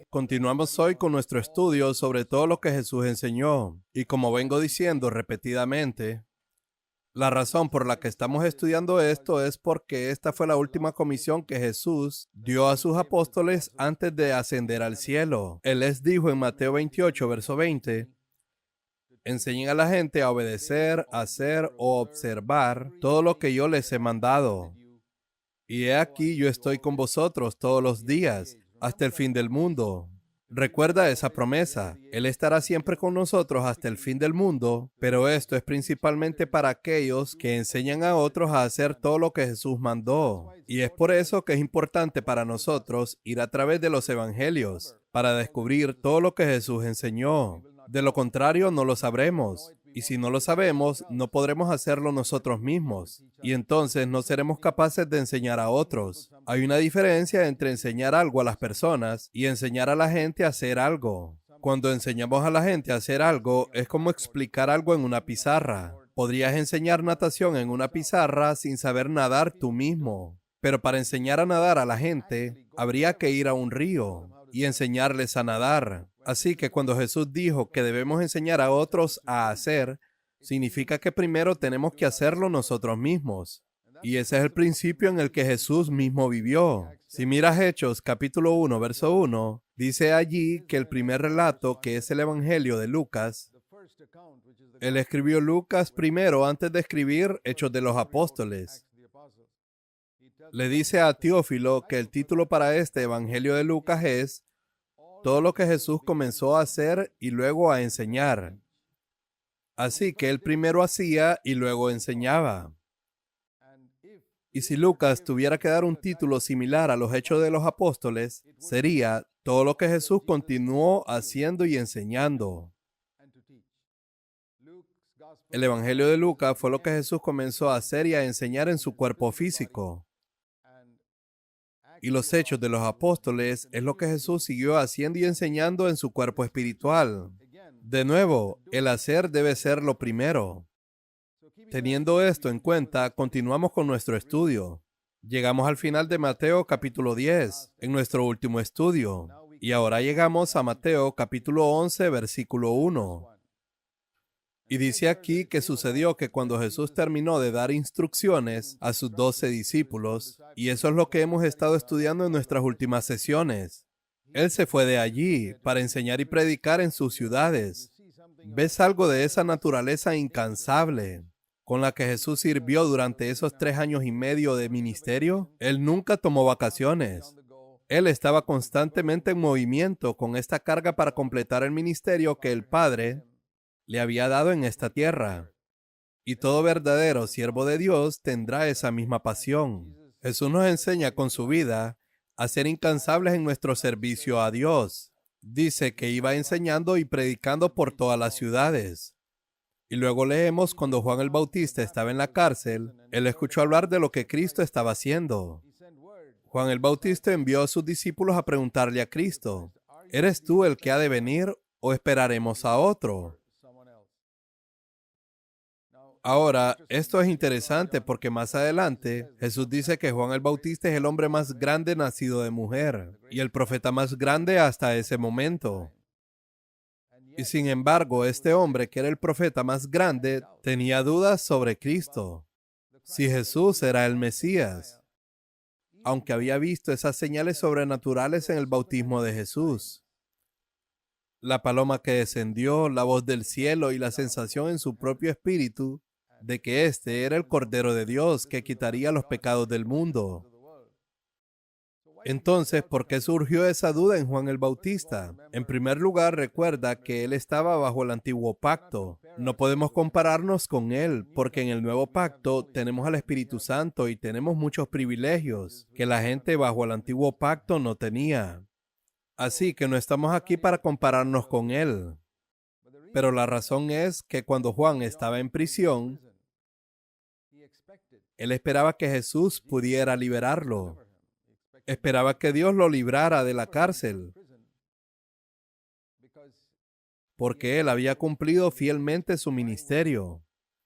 Continuamos hoy con nuestro estudio sobre todo lo que Jesús enseñó. Y como vengo diciendo repetidamente, la razón por la que estamos estudiando esto es porque esta fue la última comisión que Jesús dio a sus apóstoles antes de ascender al cielo. Él les dijo en Mateo 28, verso 20, enseñen a la gente a obedecer, hacer o observar todo lo que yo les he mandado. Y he aquí yo estoy con vosotros todos los días, hasta el fin del mundo. Recuerda esa promesa. Él estará siempre con nosotros hasta el fin del mundo, pero esto es principalmente para aquellos que enseñan a otros a hacer todo lo que Jesús mandó. Y es por eso que es importante para nosotros ir a través de los evangelios, para descubrir todo lo que Jesús enseñó. De lo contrario, no lo sabremos. Y si no lo sabemos, no podremos hacerlo nosotros mismos. Y entonces no seremos capaces de enseñar a otros. Hay una diferencia entre enseñar algo a las personas y enseñar a la gente a hacer algo. Cuando enseñamos a la gente a hacer algo, es como explicar algo en una pizarra. Podrías enseñar natación en una pizarra sin saber nadar tú mismo. Pero para enseñar a nadar a la gente, habría que ir a un río y enseñarles a nadar. Así que cuando Jesús dijo que debemos enseñar a otros a hacer, significa que primero tenemos que hacerlo nosotros mismos. Y ese es el principio en el que Jesús mismo vivió. Si miras Hechos capítulo 1, verso 1, dice allí que el primer relato, que es el Evangelio de Lucas, él escribió Lucas primero antes de escribir Hechos de los Apóstoles. Le dice a Teófilo que el título para este Evangelio de Lucas es todo lo que Jesús comenzó a hacer y luego a enseñar. Así que él primero hacía y luego enseñaba. Y si Lucas tuviera que dar un título similar a los Hechos de los Apóstoles, sería todo lo que Jesús continuó haciendo y enseñando. El Evangelio de Lucas fue lo que Jesús comenzó a hacer y a enseñar en su cuerpo físico. Y los Hechos de los Apóstoles es lo que Jesús siguió haciendo y enseñando en su cuerpo espiritual. De nuevo, el hacer debe ser lo primero. Teniendo esto en cuenta, continuamos con nuestro estudio. Llegamos al final de Mateo capítulo 10, en nuestro último estudio. Y ahora llegamos a Mateo capítulo 11, versículo 1. Y dice aquí que sucedió que cuando Jesús terminó de dar instrucciones a sus 12 discípulos, y eso es lo que hemos estado estudiando en nuestras últimas sesiones, Él se fue de allí para enseñar y predicar en sus ciudades. ¿Ves algo de esa naturaleza incansable con la que Jesús sirvió durante esos 3 años y medio de ministerio? Él nunca tomó vacaciones. Él estaba constantemente en movimiento con esta carga para completar el ministerio que el Padre le había dado en esta tierra. Y todo verdadero siervo de Dios tendrá esa misma pasión. Jesús nos enseña con su vida a ser incansables en nuestro servicio a Dios. Dice que iba enseñando y predicando por todas las ciudades. Y luego leemos cuando Juan el Bautista estaba en la cárcel, él escuchó hablar de lo que Cristo estaba haciendo. Juan el Bautista envió a sus discípulos a preguntarle a Cristo, ¿eres tú el que ha de venir o esperaremos a otro? Ahora, esto es interesante porque más adelante Jesús dice que Juan el Bautista es el hombre más grande nacido de mujer y el profeta más grande hasta ese momento. Y sin embargo, este hombre, que era el profeta más grande, tenía dudas sobre Cristo, si Jesús era el Mesías, aunque había visto esas señales sobrenaturales en el bautismo de Jesús. La paloma que descendió, la voz del cielo y la sensación en su propio espíritu de que este era el Cordero de Dios que quitaría los pecados del mundo. Entonces, ¿por qué surgió esa duda en Juan el Bautista? En primer lugar, recuerda que él estaba bajo el antiguo pacto. No podemos compararnos con él, porque en el nuevo pacto tenemos al Espíritu Santo y tenemos muchos privilegios que la gente bajo el antiguo pacto no tenía. Así que no estamos aquí para compararnos con él. Pero la razón es que cuando Juan estaba en prisión, él esperaba que Jesús pudiera liberarlo. Esperaba que Dios lo librara de la cárcel, porque él había cumplido fielmente su ministerio.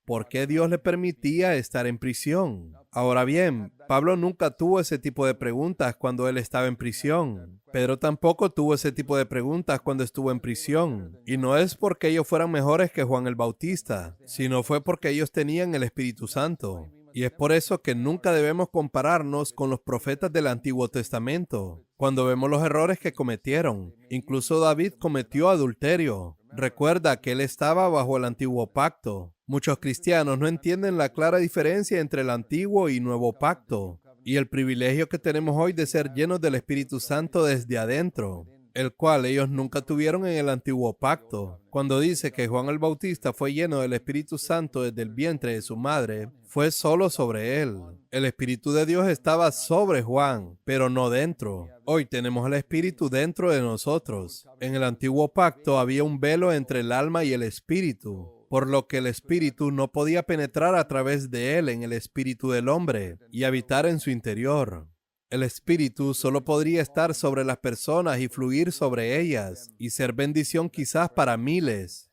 por qué Dios le permitía estar en prisión. Ahora bien, Pablo nunca tuvo ese tipo de preguntas cuando él estaba en prisión. Pedro tampoco tuvo ese tipo de preguntas cuando estuvo en prisión. Y no es porque ellos fueran mejores que Juan el Bautista, sino fue porque ellos tenían el Espíritu Santo. Y es por eso que nunca debemos compararnos con los profetas del Antiguo Testamento, cuando vemos los errores que cometieron. Incluso David cometió adulterio. Recuerda que él estaba bajo el antiguo pacto. Muchos cristianos no entienden la clara diferencia entre el antiguo y nuevo pacto, y el privilegio que tenemos hoy de ser llenos del Espíritu Santo desde adentro, el cual ellos nunca tuvieron en el antiguo pacto. Cuando dice que Juan el Bautista fue lleno del Espíritu Santo desde el vientre de su madre, fue solo sobre él. El Espíritu de Dios estaba sobre Juan, pero no dentro. Hoy tenemos el Espíritu dentro de nosotros. En el antiguo pacto había un velo entre el alma y el Espíritu, por lo que el Espíritu no podía penetrar a través de él en el espíritu del hombre y habitar en su interior. El Espíritu solo podría estar sobre las personas y fluir sobre ellas y ser bendición quizás para miles.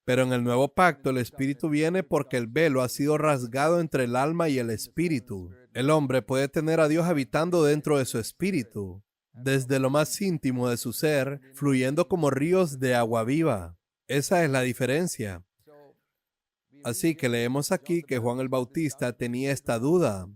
Pero en el nuevo pacto el Espíritu viene porque el velo ha sido rasgado entre el alma y el Espíritu. El hombre puede tener a Dios habitando dentro de su espíritu, desde lo más íntimo de su ser, fluyendo como ríos de agua viva. Esa es la diferencia. Así que leemos aquí que Juan el Bautista tenía esta duda,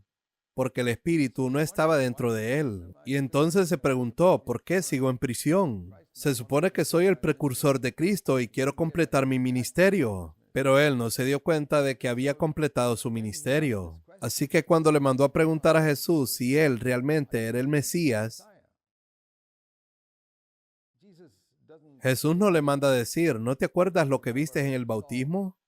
porque el Espíritu no estaba dentro de él. Y entonces se preguntó, ¿por qué sigo en prisión? Se supone que soy el precursor de Cristo y quiero completar mi ministerio. Pero él no se dio cuenta de que había completado su ministerio. Así que cuando le mandó a preguntar a Jesús si él realmente era el Mesías, Jesús no le manda a decir, ¿no te acuerdas lo que viste en el bautismo?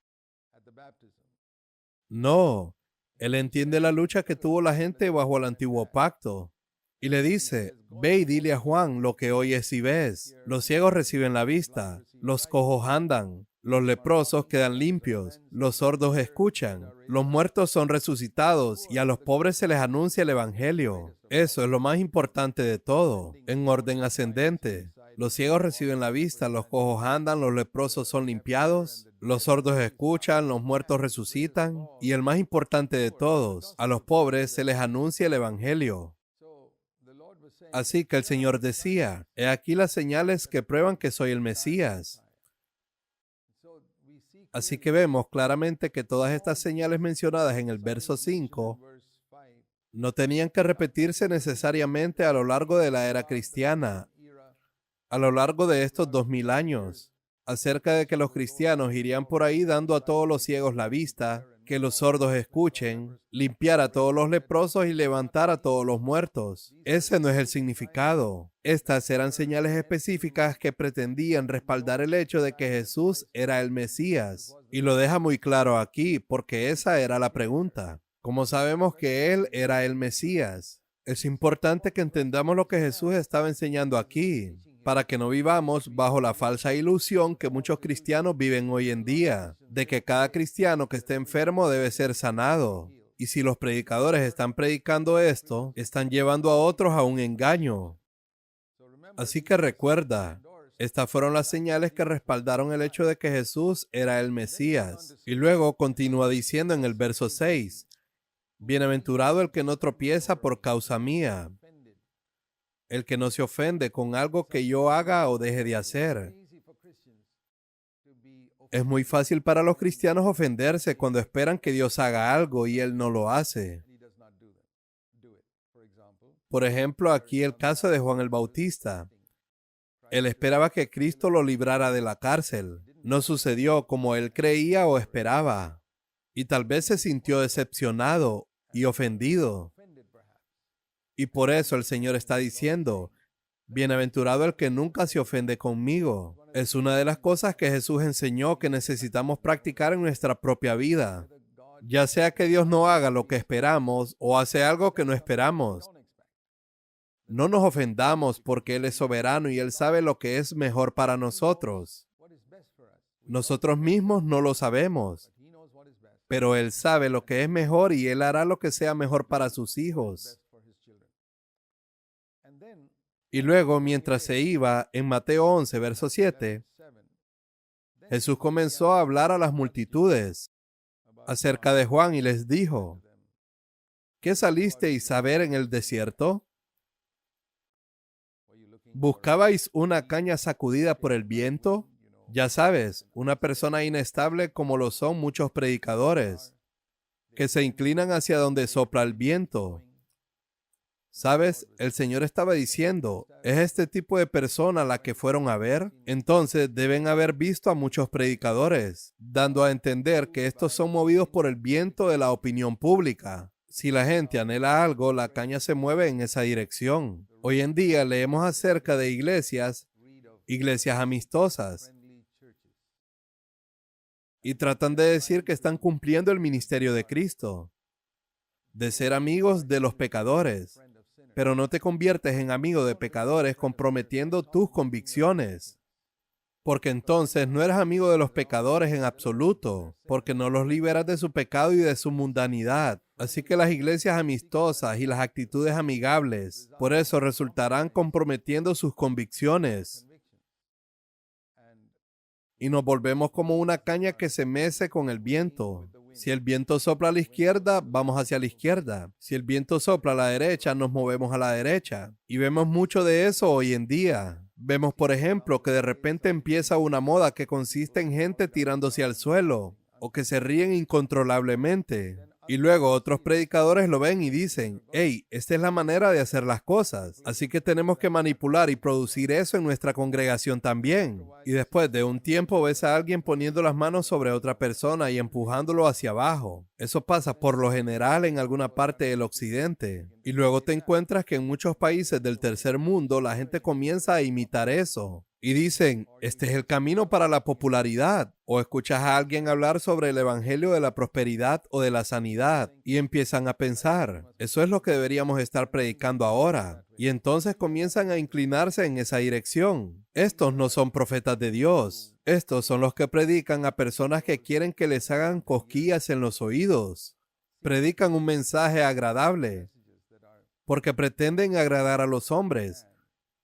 No. Él entiende la lucha que tuvo la gente bajo el antiguo pacto. Y le dice, ve y dile a Juan lo que oyes y ves. Los ciegos reciben la vista, los cojos andan, los leprosos quedan limpios, los sordos escuchan, los muertos son resucitados y a los pobres se les anuncia el evangelio. Eso es lo más importante de todo, en orden ascendente. Los ciegos reciben la vista, los cojos andan, los leprosos son limpiados, los sordos escuchan, los muertos resucitan, y el más importante de todos, a los pobres se les anuncia el evangelio. Así que el Señor decía, he aquí las señales que prueban que soy el Mesías. Así que vemos claramente que todas estas señales mencionadas en el verso 5 no tenían que repetirse necesariamente a lo largo de la era cristiana, a lo largo de estos 2000 años, acerca de que los cristianos irían por ahí dando a todos los ciegos la vista, que los sordos escuchen, limpiar a todos los leprosos y levantar a todos los muertos. Ese no es el significado. Estas eran señales específicas que pretendían respaldar el hecho de que Jesús era el Mesías. Y lo deja muy claro aquí, porque esa era la pregunta. ¿Cómo sabemos que Él era el Mesías? Es importante que entendamos lo que Jesús estaba enseñando aquí, para que no vivamos bajo la falsa ilusión que muchos cristianos viven hoy en día, de que cada cristiano que esté enfermo debe ser sanado. Y si los predicadores están predicando esto, están llevando a otros a un engaño. Así que recuerda, estas fueron las señales que respaldaron el hecho de que Jesús era el Mesías. Y luego continúa diciendo en el verso 6, bienaventurado el que no tropieza por causa mía, el que no se ofende con algo que yo haga o deje de hacer. Es muy fácil para los cristianos ofenderse cuando esperan que Dios haga algo y Él no lo hace. Por ejemplo, aquí el caso de Juan el Bautista. Él esperaba que Cristo lo librara de la cárcel. No sucedió como él creía o esperaba. Y tal vez se sintió decepcionado y ofendido. Y por eso el Señor está diciendo, bienaventurado el que nunca se ofende conmigo. Es una de las cosas que Jesús enseñó que necesitamos practicar en nuestra propia vida. Ya sea que Dios no haga lo que esperamos o hace algo que no esperamos. No nos ofendamos porque Él es soberano y Él sabe lo que es mejor para nosotros. Nosotros mismos no lo sabemos, pero Él sabe lo que es mejor y Él hará lo que sea mejor para sus hijos. Y luego, mientras se iba, en Mateo 11, verso 7, Jesús comenzó a hablar a las multitudes acerca de Juan y les dijo: ¿qué salisteis a ver en el desierto? ¿Buscabais una caña sacudida por el viento? Ya sabes, una persona inestable como lo son muchos predicadores, que se inclinan hacia donde sopla el viento. ¿Sabes? El Señor estaba diciendo, ¿es este tipo de persona la que fueron a ver? Entonces deben haber visto a muchos predicadores, dando a entender que estos son movidos por el viento de la opinión pública. Si la gente anhela algo, la caña se mueve en esa dirección. Hoy en día leemos acerca de iglesias amistosas, y tratan de decir que están cumpliendo el ministerio de Cristo, de ser amigos de los pecadores. Pero no te conviertes en amigo de pecadores comprometiendo tus convicciones, porque entonces no eres amigo de los pecadores en absoluto, porque no los liberas de su pecado y de su mundanidad. Así que las iglesias amistosas y las actitudes amigables, por eso resultarán comprometiendo sus convicciones. Y nos volvemos como una caña que se mece con el viento. Si el viento sopla a la izquierda, vamos hacia la izquierda. Si el viento sopla a la derecha, nos movemos a la derecha. Y vemos mucho de eso hoy en día. Vemos, por ejemplo, que de repente empieza una moda que consiste en gente tirándose al suelo o que se ríen incontrolablemente. Y luego otros predicadores lo ven y dicen, hey, esta es la manera de hacer las cosas. Así que tenemos que manipular y producir eso en nuestra congregación también. Y después de un tiempo ves a alguien poniendo las manos sobre otra persona y empujándolo hacia abajo. Eso pasa por lo general en alguna parte del occidente. Y luego te encuentras que en muchos países del tercer mundo la gente comienza a imitar eso. Y dicen, este es el camino para la popularidad. O escuchas a alguien hablar sobre el evangelio de la prosperidad o de la sanidad y empiezan a pensar, eso es lo que deberíamos estar predicando ahora. Y entonces comienzan a inclinarse en esa dirección. Estos no son profetas de Dios. Estos son los que predican a personas que quieren que les hagan cosquillas en los oídos. Predican un mensaje agradable porque pretenden agradar a los hombres.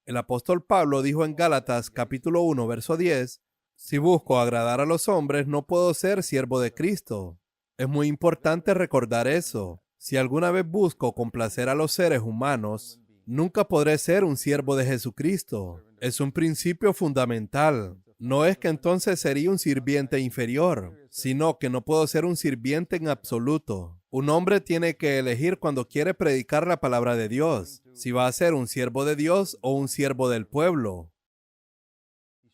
El apóstol Pablo dijo en Gálatas capítulo 1, verso 10, si busco agradar a los hombres, no puedo ser siervo de Cristo. Es muy importante recordar eso. Si alguna vez busco complacer a los seres humanos, nunca podré ser un siervo de Jesucristo. Es un principio fundamental. No es que entonces sería un sirviente inferior, sino que no puedo ser un sirviente en absoluto. Un hombre tiene que elegir cuando quiere predicar la palabra de Dios, si va a ser un siervo de Dios o un siervo del pueblo.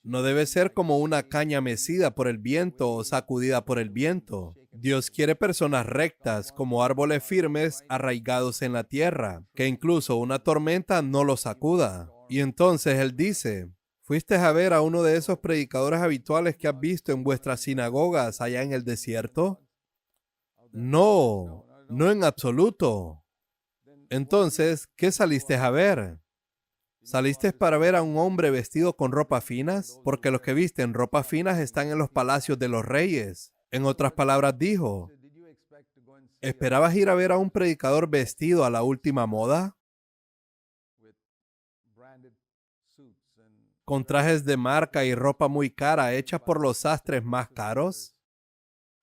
No debe ser como una caña mecida por el viento o sacudida por el viento. Dios quiere personas rectas, como árboles firmes arraigados en la tierra, que incluso una tormenta no los sacuda. Y entonces Él dice, ¿fuiste a ver a uno de esos predicadores habituales que has visto en vuestras sinagogas allá en el desierto? No, no en absoluto. Entonces, ¿qué saliste a ver? ¿Saliste para ver a un hombre vestido con ropas finas? Porque los que visten ropas finas están en los palacios de los reyes. En otras palabras dijo, ¿esperabas ir a ver a un predicador vestido a la última moda? ¿Con trajes de marca y ropa muy cara hecha por los sastres más caros?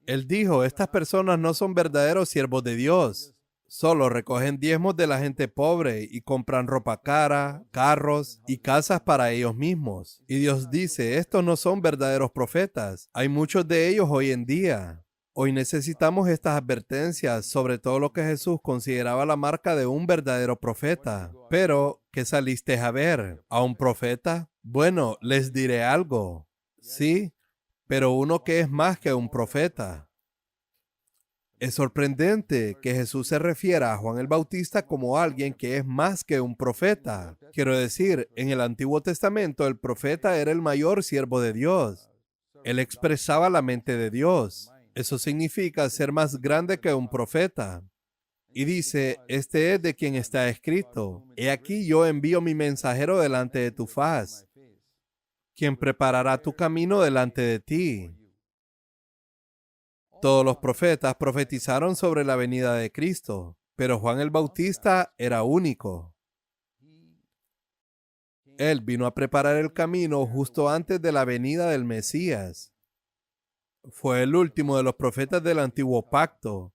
Él dijo, estas personas no son verdaderos siervos de Dios. Solo recogen diezmos de la gente pobre y compran ropa cara, carros y casas para ellos mismos. Y Dios dice, estos no son verdaderos profetas. Hay muchos de ellos hoy en día. Hoy necesitamos estas advertencias sobre todo lo que Jesús consideraba la marca de un verdadero profeta. Pero, ¿qué saliste a ver? ¿A un profeta? Bueno, les diré algo. Sí, pero uno que es más que un profeta. Es sorprendente que Jesús se refiera a Juan el Bautista como alguien que es más que un profeta. Quiero decir, en el Antiguo Testamento el profeta era el mayor siervo de Dios. Él expresaba la mente de Dios. Eso significa ser más grande que un profeta. Y dice, este es de quien está escrito, he aquí yo envío mi mensajero delante de tu faz, quien preparará tu camino delante de ti. Todos los profetas profetizaron sobre la venida de Cristo, pero Juan el Bautista era único. Él vino a preparar el camino justo antes de la venida del Mesías. Fue el último de los profetas del antiguo pacto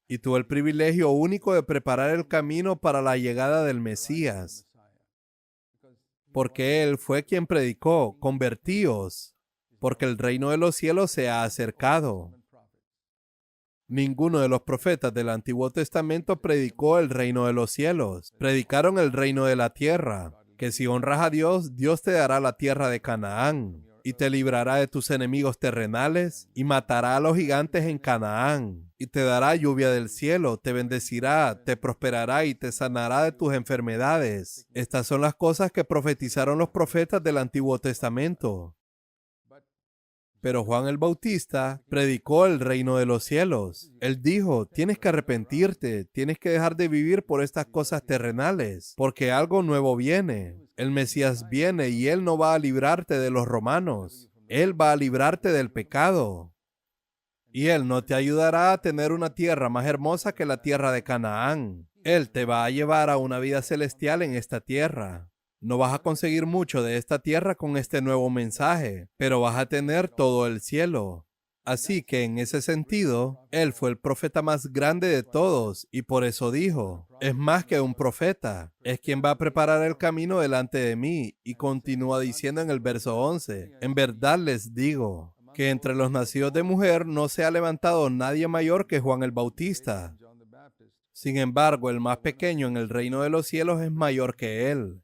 y tuvo el privilegio único de preparar el camino para la llegada del Mesías, porque él fue quien predicó: convertíos, porque el reino de los cielos se ha acercado. Ninguno de los profetas del Antiguo Testamento predicó el reino de los cielos. Predicaron el reino de la tierra, que si honras a Dios, Dios te dará la tierra de Canaán, y te librará de tus enemigos terrenales, y matará a los gigantes en Canaán, y te dará lluvia del cielo, te bendecirá, te prosperará y te sanará de tus enfermedades. Estas son las cosas que profetizaron los profetas del Antiguo Testamento. Pero Juan el Bautista predicó el reino de los cielos. Él dijo: tienes que arrepentirte, tienes que dejar de vivir por estas cosas terrenales, porque algo nuevo viene. El Mesías viene y Él no va a librarte de los romanos. Él va a librarte del pecado. Y Él no te ayudará a tener una tierra más hermosa que la tierra de Canaán. Él te va a llevar a una vida celestial en esta tierra. No vas a conseguir mucho de esta tierra con este nuevo mensaje, pero vas a tener todo el cielo. Así que en ese sentido, él fue el profeta más grande de todos y por eso dijo: es más que un profeta, es quien va a preparar el camino delante de mí. Y continúa diciendo en el verso 11, en verdad les digo que entre los nacidos de mujer no se ha levantado nadie mayor que Juan el Bautista. Sin embargo, el más pequeño en el reino de los cielos es mayor que él.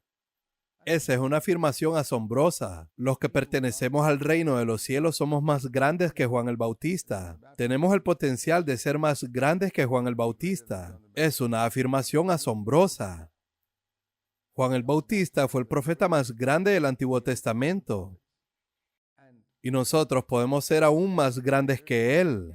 Esa es una afirmación asombrosa. Los que pertenecemos al reino de los cielos somos más grandes que Juan el Bautista. Tenemos el potencial de ser más grandes que Juan el Bautista. Es una afirmación asombrosa. Juan el Bautista fue el profeta más grande del Antiguo Testamento. Y nosotros podemos ser aún más grandes que él.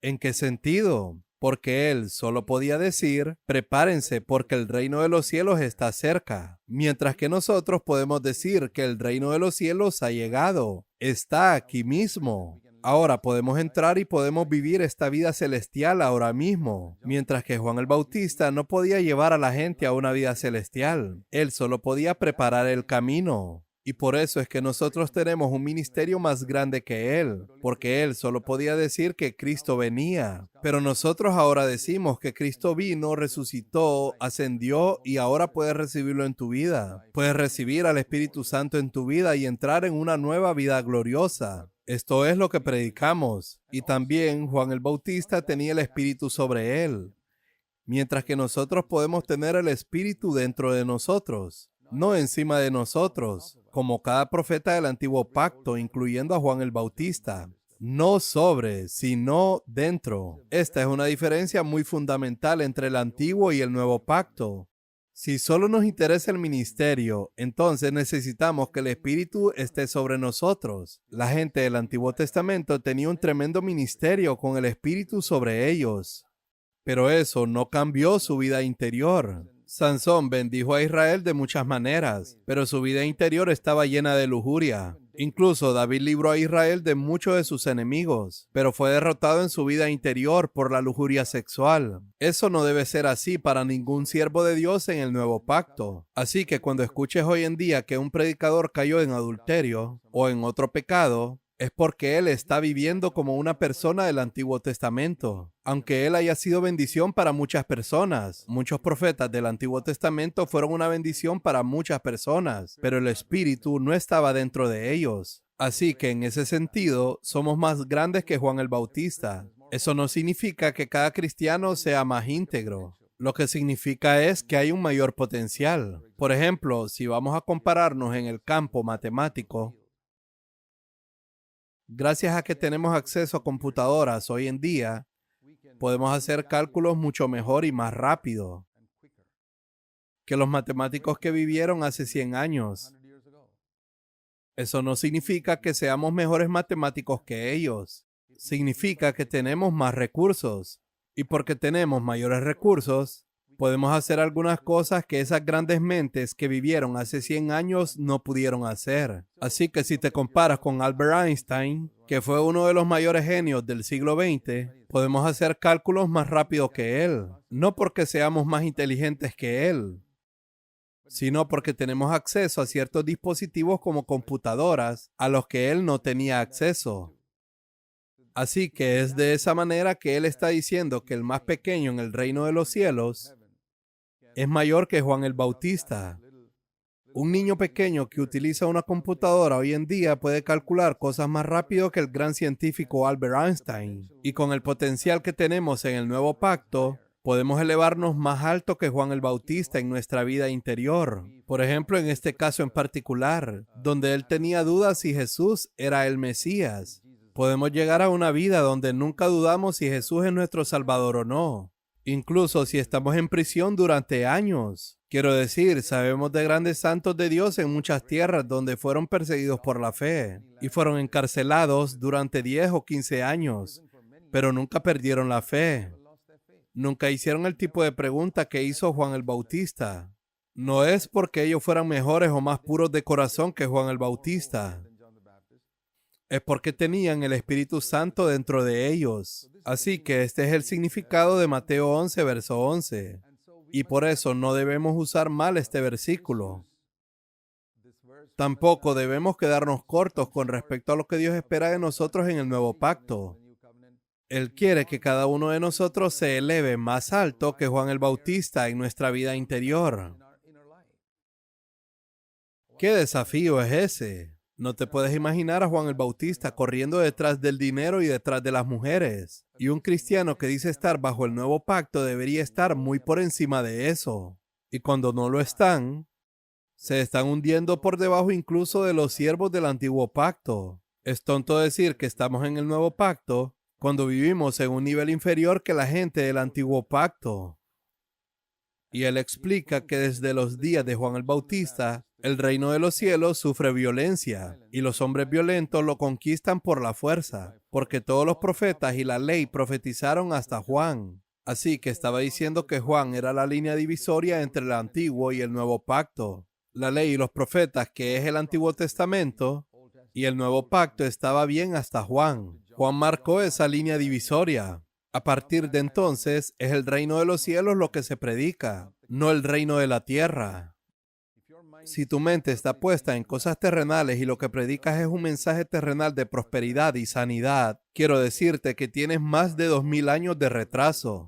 ¿En qué sentido? Porque él solo podía decir: prepárense porque el reino de los cielos está cerca. Mientras que nosotros podemos decir que el reino de los cielos ha llegado, está aquí mismo. Ahora podemos entrar y podemos vivir esta vida celestial ahora mismo. Mientras que Juan el Bautista no podía llevar a la gente a una vida celestial. Él solo podía preparar el camino. Y por eso es que nosotros tenemos un ministerio más grande que él, porque él solo podía decir que Cristo venía. Pero nosotros ahora decimos que Cristo vino, resucitó, ascendió y ahora puedes recibirlo en tu vida. Puedes recibir al Espíritu Santo en tu vida y entrar en una nueva vida gloriosa. Esto es lo que predicamos. Y también Juan el Bautista tenía el Espíritu sobre él, mientras que nosotros podemos tener el Espíritu dentro de nosotros, no encima de nosotros, como cada profeta del antiguo pacto, incluyendo a Juan el Bautista. No sobre, sino dentro. Esta es una diferencia muy fundamental entre el antiguo y el nuevo pacto. Si solo nos interesa el ministerio, entonces necesitamos que el Espíritu esté sobre nosotros. La gente del Antiguo Testamento tenía un tremendo ministerio con el Espíritu sobre ellos. Pero eso no cambió su vida interior. Sansón bendijo a Israel de muchas maneras, pero su vida interior estaba llena de lujuria. Incluso David libró a Israel de muchos de sus enemigos, pero fue derrotado en su vida interior por la lujuria sexual. Eso no debe ser así para ningún siervo de Dios en el nuevo pacto. Así que cuando escuches hoy en día que un predicador cayó en adulterio o en otro pecado, es porque él está viviendo como una persona del Antiguo Testamento. Aunque él haya sido bendición para muchas personas, muchos profetas del Antiguo Testamento fueron una bendición para muchas personas, pero el Espíritu no estaba dentro de ellos. Así que en ese sentido, somos más grandes que Juan el Bautista. Eso no significa que cada cristiano sea más íntegro. Lo que significa es que hay un mayor potencial. Por ejemplo, si vamos a compararnos en el campo matemático, gracias a que tenemos acceso a computadoras hoy en día, podemos hacer cálculos mucho mejor y más rápido que los matemáticos que vivieron hace 100 años. Eso no significa que seamos mejores matemáticos que ellos. Significa que tenemos más recursos. Y porque tenemos mayores recursos, podemos hacer algunas cosas que esas grandes mentes que vivieron hace 100 años no pudieron hacer. Así que si te comparas con Albert Einstein, que fue uno de los mayores genios del siglo XX, podemos hacer cálculos más rápido que él. No porque seamos más inteligentes que él, sino porque tenemos acceso a ciertos dispositivos como computadoras a los que él no tenía acceso. Así que es de esa manera que él está diciendo que el más pequeño en el reino de los cielos es mayor que Juan el Bautista. Un niño pequeño que utiliza una computadora hoy en día puede calcular cosas más rápido que el gran científico Albert Einstein. Y con el potencial que tenemos en el nuevo pacto, podemos elevarnos más alto que Juan el Bautista en nuestra vida interior. Por ejemplo, en este caso en particular, donde él tenía dudas si Jesús era el Mesías. Podemos llegar a una vida donde nunca dudamos si Jesús es nuestro Salvador o no. Incluso si estamos en prisión durante años. Quiero decir, sabemos de grandes santos de Dios en muchas tierras donde fueron perseguidos por la fe y fueron encarcelados durante 10 o 15 años, pero nunca perdieron la fe. Nunca hicieron el tipo de pregunta que hizo Juan el Bautista. No es porque ellos fueran mejores o más puros de corazón que Juan el Bautista. Es porque tenían el Espíritu Santo dentro de ellos. Así que este es el significado de Mateo 11, verso 11. Y por eso no debemos usar mal este versículo. Tampoco debemos quedarnos cortos con respecto a lo que Dios espera de nosotros en el nuevo pacto. Él quiere que cada uno de nosotros se eleve más alto que Juan el Bautista en nuestra vida interior. ¿Qué desafío es ese? No te puedes imaginar a Juan el Bautista corriendo detrás del dinero y detrás de las mujeres. Y un cristiano que dice estar bajo el nuevo pacto debería estar muy por encima de eso. Y cuando no lo están, se están hundiendo por debajo incluso de los siervos del antiguo pacto. Es tonto decir que estamos en el nuevo pacto cuando vivimos en un nivel inferior que la gente del antiguo pacto. Y él explica que desde los días de Juan el Bautista, el reino de los cielos sufre violencia, y los hombres violentos lo conquistan por la fuerza, porque todos los profetas y la ley profetizaron hasta Juan. Así que estaba diciendo que Juan era la línea divisoria entre el antiguo y el nuevo pacto. La ley y los profetas, que es el Antiguo Testamento, y el nuevo pacto estaba bien hasta Juan. Juan marcó esa línea divisoria. A partir de entonces, es el reino de los cielos lo que se predica, no el reino de la tierra. Si tu mente está puesta en cosas terrenales y lo que predicas es un mensaje terrenal de prosperidad y sanidad, quiero decirte que tienes más de 2000 años de retraso.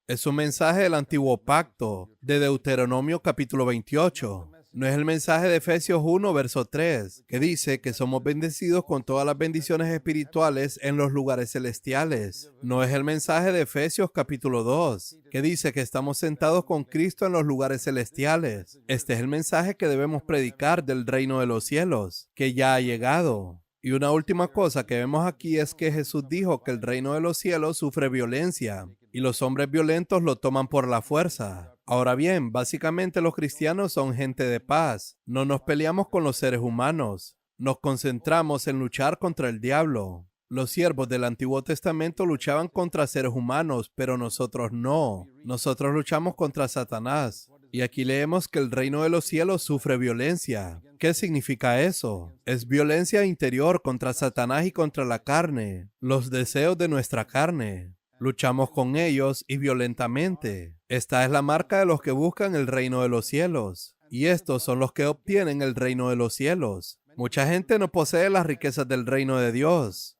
Es un mensaje del antiguo pacto, de Deuteronomio capítulo 28. No es el mensaje de Efesios 1, verso 3, que dice que somos bendecidos con todas las bendiciones espirituales en los lugares celestiales. No es el mensaje de Efesios capítulo 2, que dice que estamos sentados con Cristo en los lugares celestiales. Este es el mensaje que debemos predicar del reino de los cielos, que ya ha llegado. Y una última cosa que vemos aquí es que Jesús dijo que el reino de los cielos sufre violencia, y los hombres violentos lo toman por la fuerza. Ahora bien, básicamente los cristianos son gente de paz. No nos peleamos con los seres humanos. Nos concentramos en luchar contra el diablo. Los siervos del Antiguo Testamento luchaban contra seres humanos, pero nosotros no. Nosotros luchamos contra Satanás. Y aquí leemos que el reino de los cielos sufre violencia. ¿Qué significa eso? Es violencia interior contra Satanás y contra la carne, los deseos de nuestra carne. Luchamos con ellos y violentamente. Esta es la marca de los que buscan el reino de los cielos. Y estos son los que obtienen el reino de los cielos. Mucha gente no posee las riquezas del reino de Dios,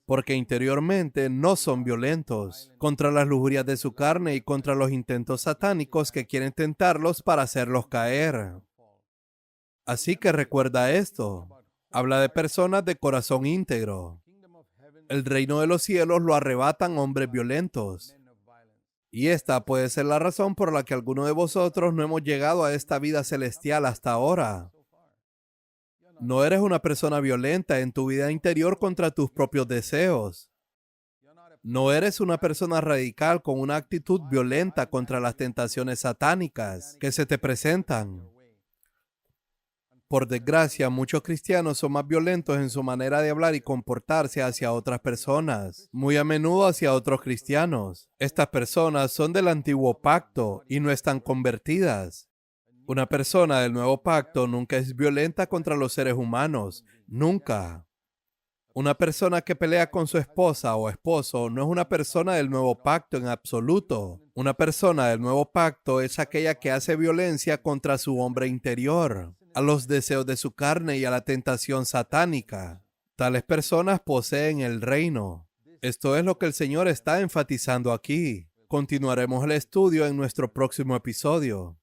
porque interiormente no son violentos contra las lujurias de su carne y contra los intentos satánicos que quieren tentarlos para hacerlos caer. Así que recuerda esto. Habla de personas de corazón íntegro. El reino de los cielos lo arrebatan hombres violentos. Y esta puede ser la razón por la que algunos de vosotros no hemos llegado a esta vida celestial hasta ahora. No eres una persona violenta en tu vida interior contra tus propios deseos. No eres una persona radical con una actitud violenta contra las tentaciones satánicas que se te presentan. Por desgracia, muchos cristianos son más violentos en su manera de hablar y comportarse hacia otras personas, muy a menudo hacia otros cristianos. Estas personas son del antiguo pacto y no están convertidas. Una persona del nuevo pacto nunca es violenta contra los seres humanos, nunca. Una persona que pelea con su esposa o esposo no es una persona del nuevo pacto en absoluto. Una persona del nuevo pacto es aquella que hace violencia contra su hombre interior, a los deseos de su carne y a la tentación satánica. Tales personas poseen el reino. Esto es lo que el Señor está enfatizando aquí. Continuaremos el estudio en nuestro próximo episodio.